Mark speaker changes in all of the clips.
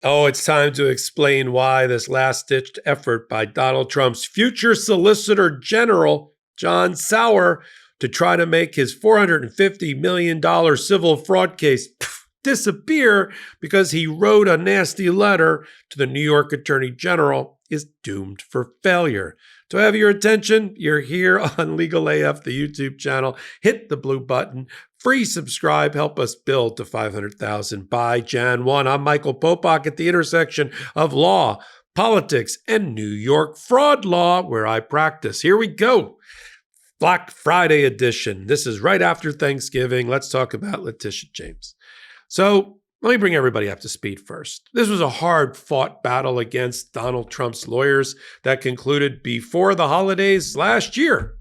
Speaker 1: Oh, it's time to explain why this last-ditched effort by Donald Trump's future Solicitor General, John Sauer, to try to make his $450 million civil fraud case disappear because he wrote a nasty letter to the New York Attorney General is doomed for failure. To have your attention, you're here on Legal AF, the YouTube channel. Hit the blue button. Free subscribe. Help us build to 500,000 by Jan 1. I'm Michael Popok at the intersection of law, politics, and New York fraud law, where I practice. Here we go. Black Friday edition. This is right after Thanksgiving. Let's talk about Leticia James. So let me bring everybody up to speed first. This was a hard-fought battle against Donald Trump's lawyers that concluded before the holidays last year.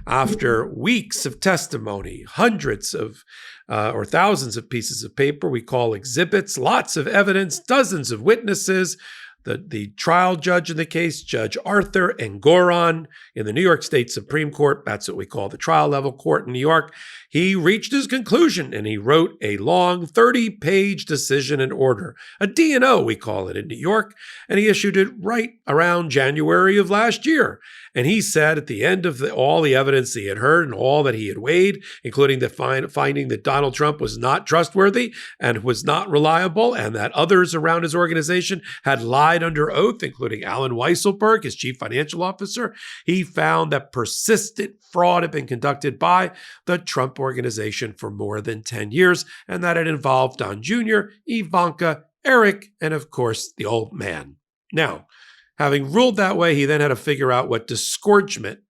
Speaker 1: After weeks of testimony, hundreds of or thousands of pieces of paper we call exhibits, lots of evidence, dozens of witnesses, the trial judge in the case, Judge Arthur Engoron in the New York State Supreme Court, that's what we call the trial level court in New York, he reached his conclusion and he wrote a long 30-page decision and order, a D&O we call it in New York, and he issued it right around January of last year. And he said at the end of all the evidence he had heard and all that he had weighed, including the finding that Donald Trump was not trustworthy and was not reliable, and that others around his organization had lied under oath, including Alan Weisselberg, his chief financial officer, he found that persistent fraud had been conducted by the Trump organization for more than 10 years, and that it involved Don Jr., Ivanka, Eric, and of course, the old man. Now, having ruled that way, he then had to figure out what disgorgement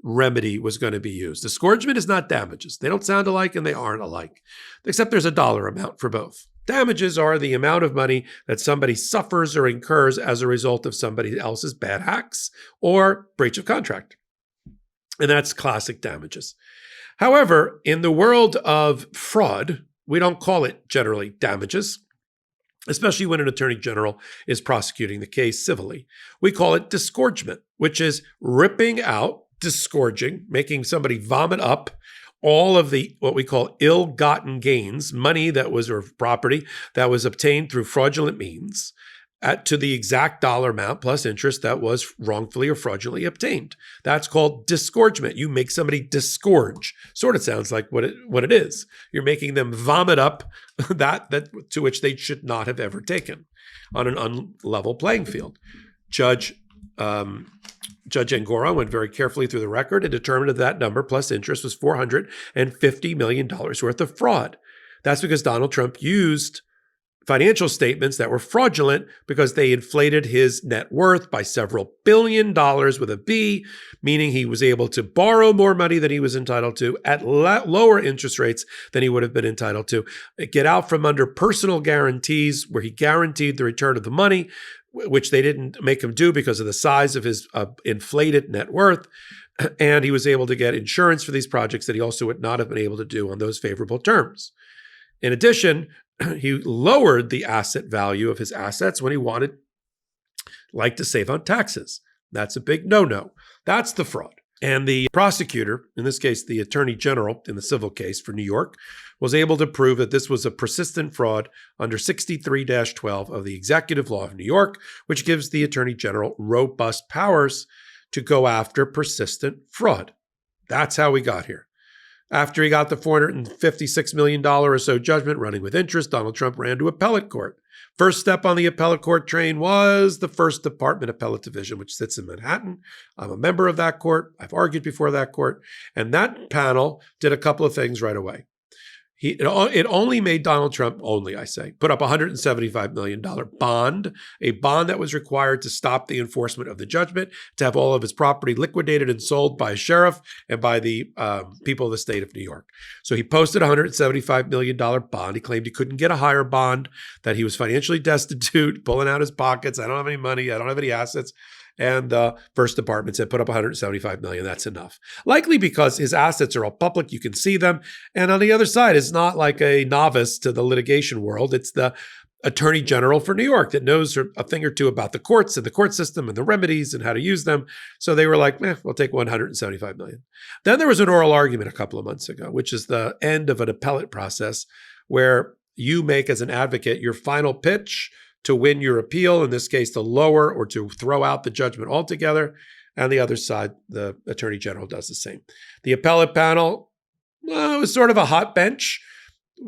Speaker 1: remedy was going to be used. Disgorgement is not damages. They don't sound alike and they aren't alike, except there's a dollar amount for both. Damages are the amount of money that somebody suffers or incurs as a result of somebody else's bad acts or breach of contract. And that's classic damages. However, in the world of fraud, we don't call it generally damages, especially when an attorney general is prosecuting the case civilly. We call it disgorgement, which is ripping out, disgorging, making somebody vomit up all of the what we call ill-gotten gains, money that was, or property that was obtained through fraudulent means, to the exact dollar amount plus interest that was wrongfully or fraudulently obtained. That's called disgorgement. You make somebody disgorge. Sort of sounds like what it is. You're making them vomit up that to which they should not have ever taken on an unlevel playing field. Judge Engoron went very carefully through the record and determined that number plus interest was $450 million worth of fraud. That's because Donald Trump used financial statements that were fraudulent because they inflated his net worth by several billion dollars with a B, meaning he was able to borrow more money than he was entitled to at lower interest rates than he would have been entitled to, get out from under personal guarantees where he guaranteed the return of the money, which they didn't make him do because of the size of his inflated net worth. And he was able to get insurance for these projects that he also would not have been able to do on those favorable terms. In addition, he lowered the asset value of his assets when he liked to save on taxes. That's a big no-no. That's the fraud. And the prosecutor, in this case, the attorney general in the civil case for New York, was able to prove that this was a persistent fraud under 63-12 of the Executive Law of New York, which gives the attorney general robust powers to go after persistent fraud. That's how we got here. After he got the $456 million or so judgment running with interest, Donald Trump ran to appellate court. First step on the appellate court train was the First Department Appellate Division, which sits in Manhattan. I'm a member of that court. I've argued before that court. And that panel did a couple of things right away. It only made Donald Trump, put up a $175 million bond, a bond that was required to stop the enforcement of the judgment, to have all of his property liquidated and sold by a sheriff and by the people of the state of New York. So he posted a $175 million bond. He claimed he couldn't get a higher bond, that he was financially destitute, pulling out his pockets. I don't have any money. I don't have any assets. And the First Department said, put up $175 million. That's enough. Likely because his assets are all public. You can see them. And on the other side, it's not like a novice to the litigation world. It's the attorney general for New York that knows a thing or two about the courts and the court system and the remedies and how to use them. So they were like, we'll take $175 million. Then there was an oral argument a couple of months ago, which is the end of an appellate process where you make as an advocate your final pitch to win your appeal, in this case, to lower or to throw out the judgment altogether. And the other side, the Attorney General, does the same. The appellate panel was sort of a hot bench.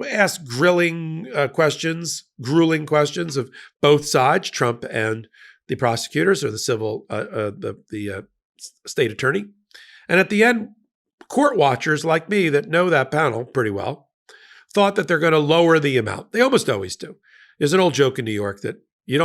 Speaker 1: Asked grueling questions of both sides, Trump and the prosecutors or the civil, the state attorney. And at the end, court watchers like me that know that panel pretty well thought that they're going to lower the amount. They almost always do. There's an old joke in New York that you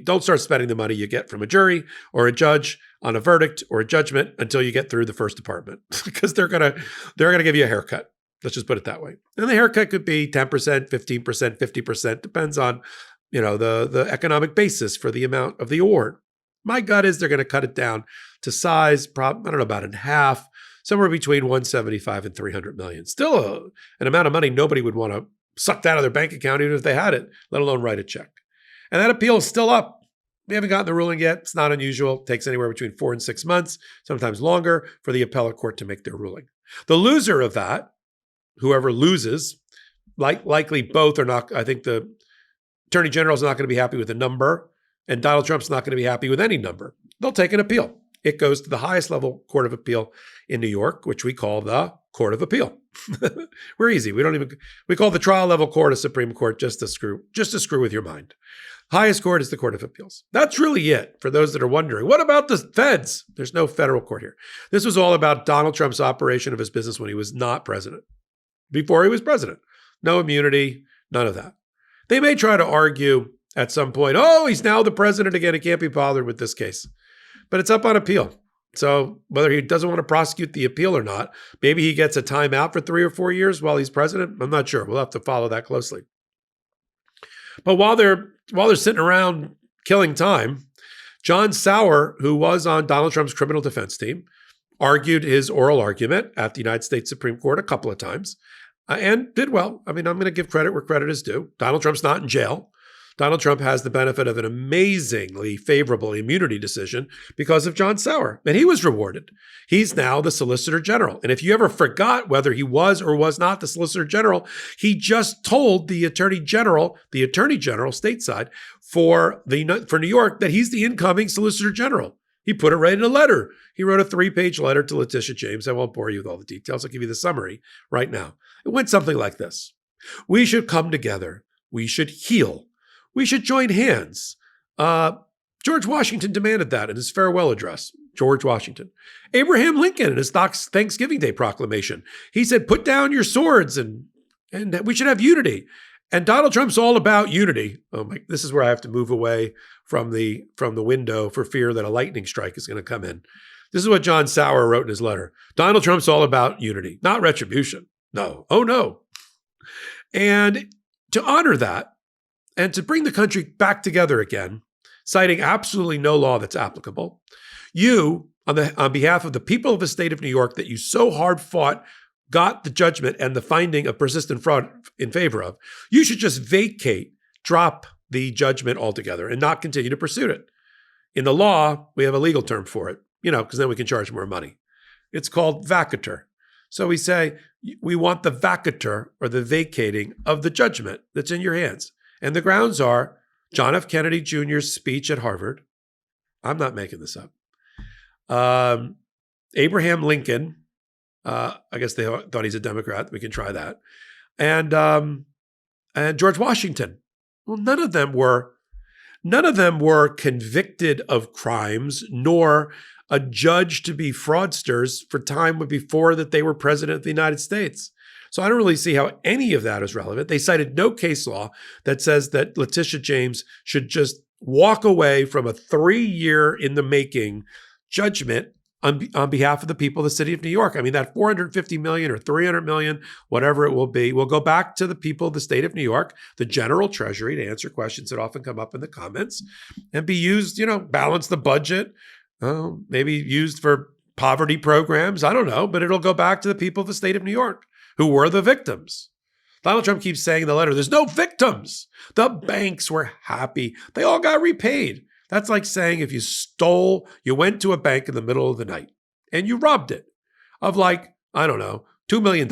Speaker 1: don't start spending the money you get from a jury or a judge on a verdict or a judgment until you get through the first department, because they're going to give you a haircut. Let's just put it that way. And the haircut could be 10%, 15%, 50%, depends on, the economic basis for the amount of the award. My gut is they're going to cut it down to size, I don't know, about in half, somewhere between 175 and 300 million. Still an amount of money nobody would want to suck out of their bank account even if they had it, let alone write a check. And that appeal is still up. We haven't gotten the ruling yet. It's not unusual. It takes anywhere between 4 and 6 months, sometimes longer, for the appellate court to make their ruling. The loser of that, whoever loses, likely both are not. I think the Attorney General is not going to be happy with a number, and Donald Trump's not going to be happy with any number. They'll take an appeal. It goes to the highest level court of appeal in New York, which we call the Court of Appeal. We're easy. We call the trial level court a Supreme Court just to screw with your mind. Highest court is the Court of Appeals. That's really it for those that are wondering. What about the feds? There's no federal court here. This was all about Donald Trump's operation of his business when he was not president. Before he was president. No immunity, none of that. They may try to argue at some point, he's now the president again. He can't be bothered with this case. But it's up on appeal. So whether he doesn't want to prosecute the appeal or not, maybe he gets a timeout for 3 or 4 years while he's president. I'm not sure. We'll have to follow that closely. But while they're sitting around killing time, John Sauer, who was on Donald Trump's criminal defense team, argued his oral argument at the United States Supreme Court a couple of times and did well. I mean, I'm going to give credit where credit is due. Donald Trump's not in jail. Donald Trump has the benefit of an amazingly favorable immunity decision because of John Sauer, and he was rewarded. He's now the Solicitor General. And if you ever forgot whether he was or was not the Solicitor General, he just told the Attorney General stateside for New York, that he's the incoming Solicitor General. He put it right in a letter. He wrote a 3-page letter to Leticia James. I won't bore you with all the details. I'll give you the summary right now. It went something like this. We should come together. We should heal. We should join hands. George Washington demanded that in his farewell address. George Washington. Abraham Lincoln in his Thanksgiving Day proclamation. He said, put down your swords and we should have unity. And Donald Trump's all about unity. Oh my, this is where I have to move away from the window for fear that a lightning strike is going to come in. This is what John Sauer wrote in his letter. Donald Trump's all about unity, not retribution. No. Oh no. And to honor that, and to bring the country back together again, citing absolutely no law that's applicable, you, on behalf of the people of the state of New York that you so hard fought, got the judgment and the finding of persistent fraud in favor of, you should just drop the judgment altogether and not continue to pursue it. In the law, we have a legal term for it, because then we can charge more money. It's called vacatur. So we say, we want the vacatur, or the vacating of the judgment that's in your hands. And the grounds are John F. Kennedy Jr.'s speech at Harvard. I'm not making this up. Abraham Lincoln. I guess they thought he's a Democrat. We can try that. And George Washington. Well, none of them were convicted of crimes, nor adjudged to be fraudsters for time before that they were president of the United States. So I don't really see how any of that is relevant. They cited no case law that says that Leticia James should just walk away from a 3-year in the making judgment on behalf of the people of the city of New York. I mean, that $450 million or $300 million, whatever it will be, will go back to the people of the state of New York, the general treasury, to answer questions that often come up in the comments, and be used, balance the budget, maybe used for poverty programs. I don't know, but it'll go back to the people of the state of New York, who were the victims. Donald Trump keeps saying in the letter, there's no victims. The banks were happy. They all got repaid. That's like saying if you went to a bank in the middle of the night and you robbed it of $2 million.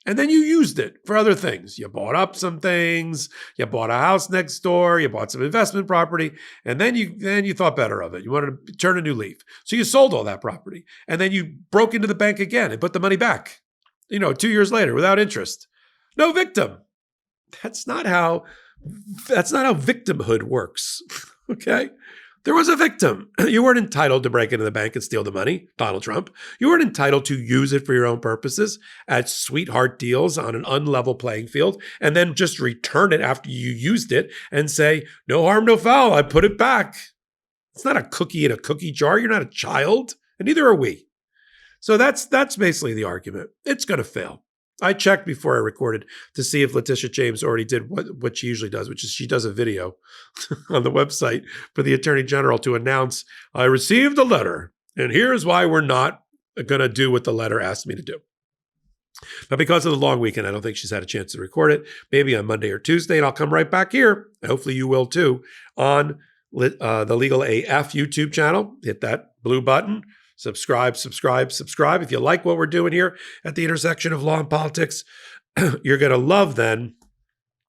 Speaker 1: And then you used it for other things. You bought up some things, you bought a house next door, you bought some investment property, and then you thought better of it. You wanted to turn a new leaf. So you sold all that property. And then you broke into the bank again and put the money back, 2 years later without interest. No victim. That's not how victimhood works. Okay? There was a victim. You weren't entitled to break into the bank and steal the money, Donald Trump. You weren't entitled to use it for your own purposes at sweetheart deals on an unlevel playing field and then just return it after you used it and say, no harm, no foul, I put it back. It's not a cookie in a cookie jar. You're not a child, and neither are we. So that's basically the argument. It's going to fail. I checked before I recorded to see if Leticia James already did what she usually does, which is she does a video on the website for the Attorney General to announce, I received a letter, and here's why we're not going to do what the letter asked me to do. But because of the long weekend, I don't think she's had a chance to record it. Maybe on Monday or Tuesday, and I'll come right back here. Hopefully you will too, on the Legal AF YouTube channel. Hit that blue button. Subscribe. If you like what we're doing here at the intersection of law and politics, you're going to love then,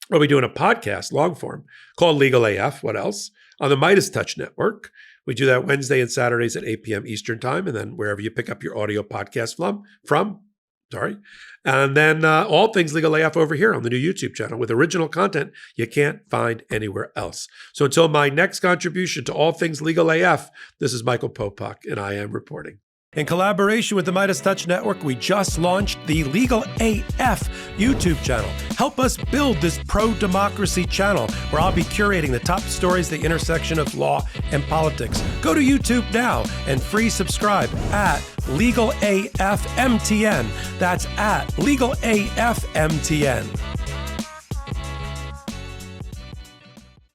Speaker 1: we'll be doing a podcast, long form, called Legal AF, what else? On the Midas Touch Network. We do that Wednesday and Saturdays at 8 p.m. Eastern time, and then wherever you pick up your audio podcast from. And then all things Legal AF over here on the new YouTube channel with original content you can't find anywhere else. So until my next contribution to all things Legal AF, this is Michael Popok, and I am reporting. In collaboration with the Midas Touch Network, we just launched the Legal AF YouTube channel. Help us build this pro-democracy channel where I'll be curating the top stories at the intersection of law and politics. Go to YouTube now and free subscribe at Legal AF MTN. That's at Legal AF MTN.